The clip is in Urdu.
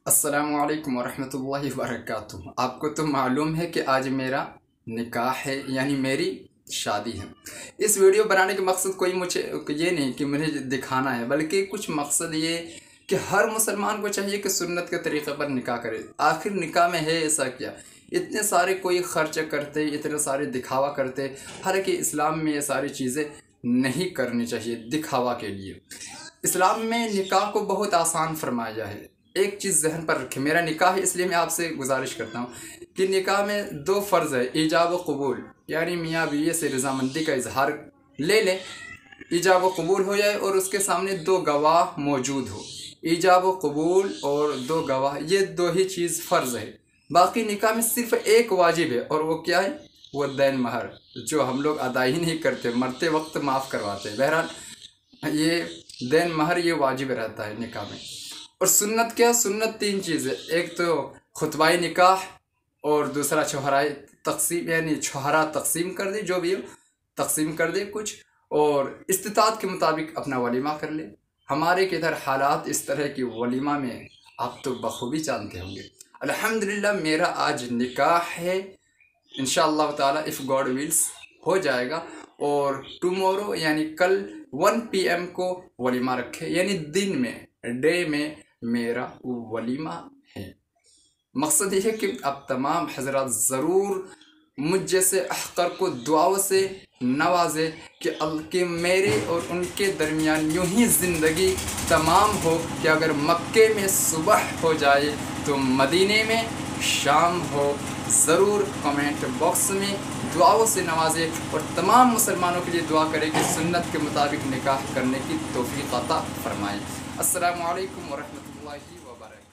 السلام علیکم ورحمۃ اللہ وبرکاتہ۔ آپ کو تو معلوم ہے کہ آج میرا نکاح ہے، یعنی میری شادی ہے۔ اس ویڈیو بنانے کا مقصد کوئی مجھے یہ نہیں کہ مجھے دکھانا ہے، بلکہ کچھ مقصد یہ کہ ہر مسلمان کو چاہیے کہ سنت کے طریقے پر نکاح کرے۔ آخر نکاح میں ہے ایسا کیا؟ اتنے سارے کوئی خرچ کرتے، اتنے سارے دکھاوا کرتے، حالانکہ اسلام میں یہ ساری چیزیں نہیں کرنی چاہیے دکھاوا کے لیے۔ اسلام میں نکاح کو بہت آسان فرمایا ہے۔ ایک چیز ذہن پر رکھیں، میرا نکاح ہے اس لیے میں آپ سے گزارش کرتا ہوں کہ نکاح میں دو فرض ہے، ایجاب و قبول، یعنی میاں بیوی سے رضامندی کا اظہار لے لیں، ایجاب و قبول ہو جائے اور اس کے سامنے دو گواہ موجود ہو۔ ایجاب و قبول اور دو گواہ، یہ دو ہی چیز فرض ہے۔ باقی نکاح میں صرف ایک واجب ہے، اور وہ کیا ہے؟ وہ دین مہر، جو ہم لوگ ادا ہی نہیں کرتے، مرتے وقت معاف کرواتے ہیں۔ بہرحال یہ دین مہر یہ واجب رہتا ہے نکاح میں۔ اور سنت کیا؟ سنت تین چیزیں، ایک تو خطبہ نکاح، اور دوسرا چھوہرائے تقسیم، یعنی چھوہرا تقسیم کر دے، جو بھی ہو تقسیم کر دے کچھ، اور استطاعت کے مطابق اپنا ولیمہ کر لے۔ ہمارے کے ادھر حالات اس طرح کی ولیمہ میں آپ تو بخوبی جانتے ہوں گے۔ الحمدللہ میرا آج نکاح ہے، انشاءاللہ تعالی اف گاڈ ویلز ہو جائے گا، اور ٹمورو یعنی کل 1 PM کو ولیمہ رکھے، یعنی دن میں، ڈے میں میرا ولیمہ ہے۔ مقصد یہ ہے کہ اب تمام حضرات ضرور مجھ جیسے احقر کو دعاؤں سے نوازے کہ میرے اور ان کے درمیان یوں ہی زندگی تمام ہو کہ اگر مکے میں صبح ہو جائے تو مدینے میں شام ہو۔ ضرور کمنٹ باکس میں دعاؤں سے نوازے، اور تمام مسلمانوں کے لیے دعا کرے کہ سنت کے مطابق نکاح کرنے کی توفیق عطا فرمائے۔ السلام علیکم ورحمۃ اللہ وبرکاتہ۔